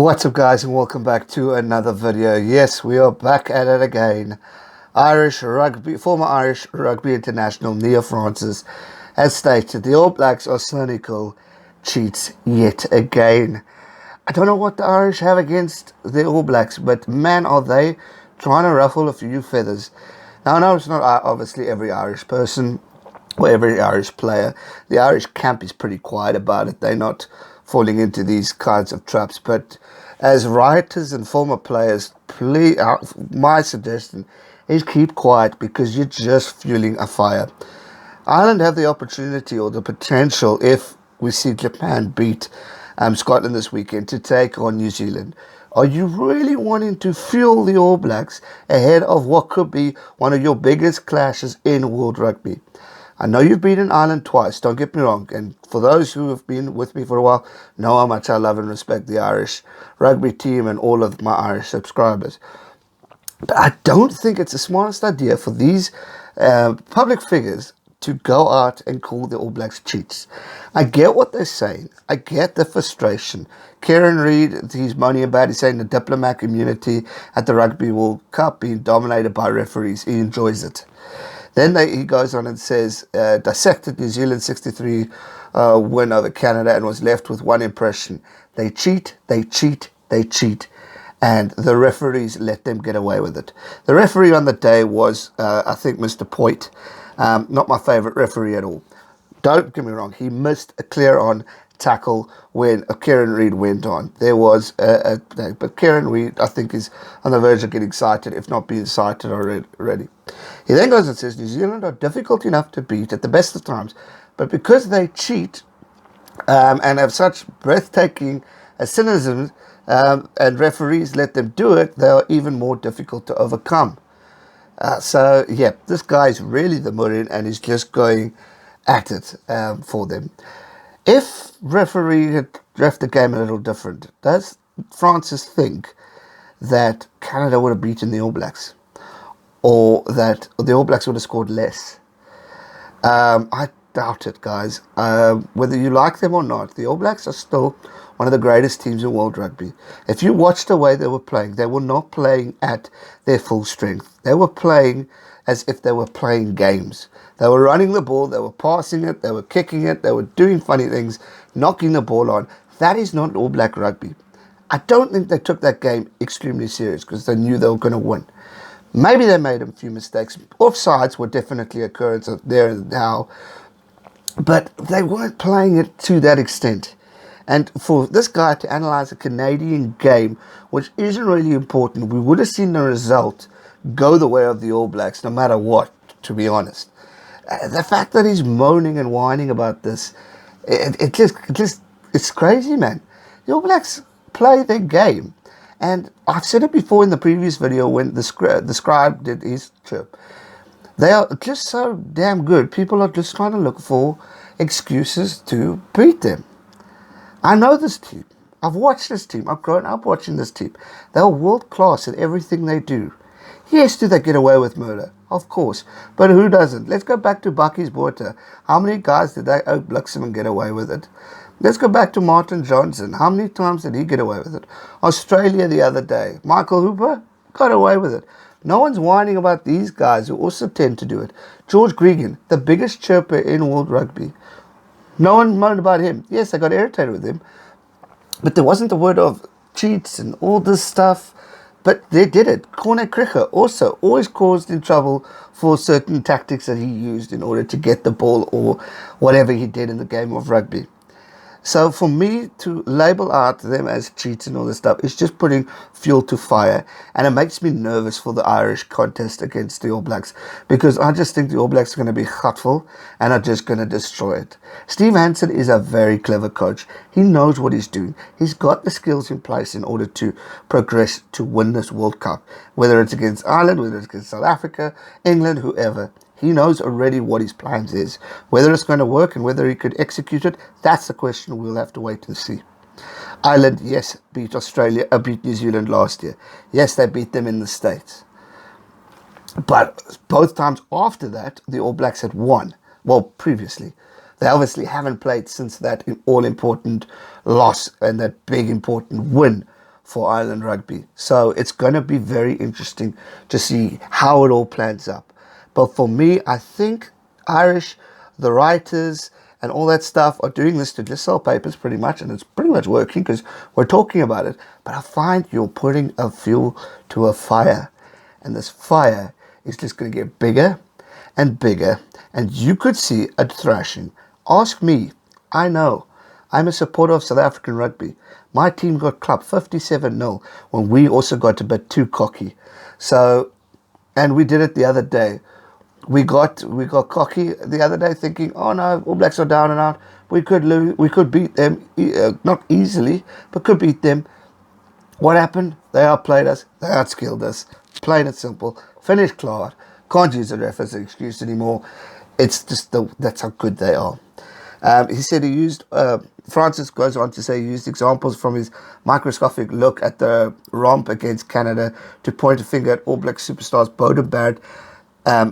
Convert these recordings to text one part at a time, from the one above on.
What's up, guys, and welcome back to another video. Yes, we are back at it again. Former Irish rugby international Neil Francis has stated the All Blacks are cynical cheats yet again. I don't know what the Irish have against the All Blacks, but man, are they trying to ruffle a few feathers. Now, I know it's not obviously every Irish person or every Irish player. The Irish camp is pretty quiet about it. They're not falling into these kinds of traps. But as writers and former players, please, my suggestion is keep quiet, because you're just fueling a fire. Ireland have the opportunity or the potential, if we see Japan beat Scotland this weekend, to take on New Zealand. Are you really wanting to fuel the All Blacks ahead of what could be one of your biggest clashes in world rugby? I know you've beaten Ireland twice, don't get me wrong, and for those who have been with me for a while, know how much I love and respect the Irish rugby team and all of my Irish subscribers. But I don't think it's the smartest idea for these public figures to go out and call the All Blacks cheats. I get what they're saying. I get the frustration. Kieran Reid, he's moaning about, he's saying the diplomatic immunity at the Rugby World Cup being dominated by referees. He enjoys it. Then he goes on and says, dissected New Zealand's 63 win over Canada and was left with one impression. They cheat, they cheat, they cheat. And the referees let them get away with it. The referee on the day was, I think, Mr. Poit. Not my favourite referee at all. Don't get me wrong, he missed a clear-on tackle when Kieran Reid went on. There was but Kieran Reid, I think, is on the verge of getting cited, if not being cited already. He then goes and says New Zealand are difficult enough to beat at the best of times, but because they cheat and have such breathtaking cynicism and referees let them do it, they are even more difficult to overcome. So, yeah, this guy's really the Murin and he's just going at it for them. If referee had ref the game a little different, does Francis think that Canada would have beaten the All Blacks? Or that the All Blacks would have scored less? I doubt it, guys. Whether you like them or not, the All Blacks are still one of the greatest teams in world rugby. If you watch the way they were playing, they were not playing at their full strength. They were playing as if they were playing games. They were running the ball, they were passing it, they were kicking it, they were doing funny things, knocking the ball on. That is not All Black rugby. I don't think they took that game extremely serious because they knew they were going to win. Maybe they made a few mistakes. Offsides were definitely occurrences there and now, but they weren't playing it to that extent. And for this guy to analyse a Canadian game, which isn't really important, we would have seen the result go the way of the All Blacks no matter what, to be honest. The fact that he's moaning and whining about this, it's crazy, man. The All Blacks play their game. And I've said it before in the previous video when the scribe did his trip. They are just so damn good. People are just trying to look for excuses to beat them. I know this team. I've watched this team. I've grown up watching this team. They're world class at everything they do. Yes, do they get away with murder? Of course. But who doesn't? Let's go back to Bucky's Water. How many guys did they Bliksem and get away with it? Let's go back to Martin Johnson. How many times did he get away with it? Australia the other day. Michael Hooper got away with it. No one's whining about these guys who also tend to do it. George Gregan, the biggest chirper in world rugby. No one moaned about him. Yes, I got irritated with him. But there wasn't a word of cheats and all this stuff. But they did it. Corne Krige also always caused in trouble for certain tactics that he used in order to get the ball or whatever he did in the game of rugby. So for me to label out them as cheats and all this stuff is just putting fuel to fire. And it makes me nervous for the Irish contest against the All Blacks, because I just think the All Blacks are going to be gutful and are just going to destroy it. Steve Hansen is a very clever coach. He knows what he's doing. He's got the skills in place in order to progress to win this World Cup. Whether it's against Ireland, whether it's against South Africa, England, whoever. He knows already what his plans is. Whether it's going to work and whether he could execute it, that's the question we'll have to wait and see. Ireland, yes, beat New Zealand last year. Yes, they beat them in the States. But both times after that, the All Blacks had won. Well, previously. They obviously haven't played since that all-important loss and that big important win for Ireland rugby. So it's going to be very interesting to see how it all plans up. But for me, I think Irish, the writers and all that stuff are doing this to just sell papers pretty much, and it's pretty much working because we're talking about it. But I find you're putting a fuel to a fire, and this fire is just going to get bigger and bigger, and you could see a thrashing. Ask me. I know. I'm a supporter of South African rugby. My team got clubbed 57-0 when we also got a bit too cocky. So, and we did it the other day. We got cocky the other day, thinking, oh no, All Blacks are down and out. We could lose. We could beat them, not easily, but could beat them. What happened? They outplayed us. They outskilled us. Plain and simple. Finished Claude. Can't use the ref as an excuse anymore. It's just that's how good they are. He said he used, Francis goes on to say he used examples from his microscopic look at the romp against Canada to point a finger at All Black superstars Bowden Barrett,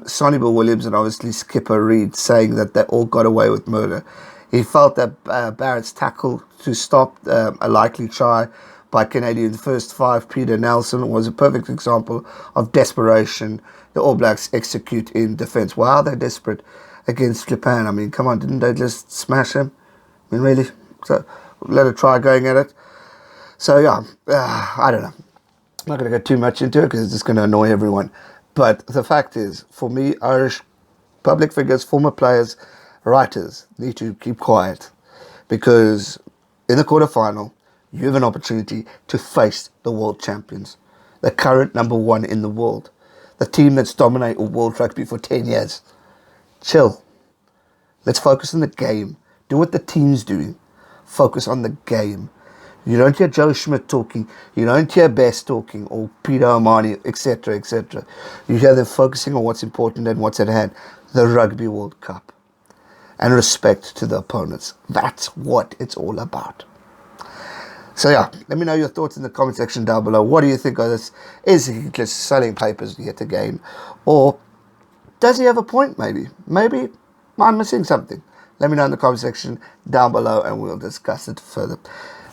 Sonny Bill Williams, and obviously Skipper Reid, saying that they all got away with murder. He felt that Barrett's tackle to stop a likely try by Canadian first five, Peter Nelson, was a perfect example of desperation the All Blacks execute in defence. Wow, they're desperate against Japan. I mean, come on, didn't they just smash him? I mean, really? So, let a try going at it. So, yeah, I don't know. I'm not going to go too much into it because it's just going to annoy everyone. But the fact is, for me, Irish public figures, former players, writers need to keep quiet, because in the quarterfinal, you have an opportunity to face the world champions, the current number one in the world, the team that's dominated world rugby for 10 years. Chill. Let's focus on the game. Do what the team's doing. Focus on the game. You don't hear Joe Schmidt talking. You don't hear Best talking, or Peter O'Mahony, etc., etc. You hear them focusing on what's important and what's at hand. The Rugby World Cup. And respect to the opponents. That's what it's all about. So yeah, let me know your thoughts in the comment section down below. What do you think of this? Is he just selling papers yet again? Or does he have a point maybe? Maybe I'm missing something. Let me know in the comment section down below and we'll discuss it further.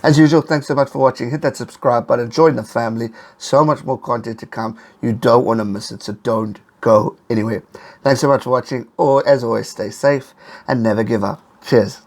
As usual, thanks so much for watching. Hit that subscribe button. Join the family. So much more content to come. You don't want to miss it, so don't go anywhere. Thanks so much for watching. Or as always, stay safe and never give up. Cheers.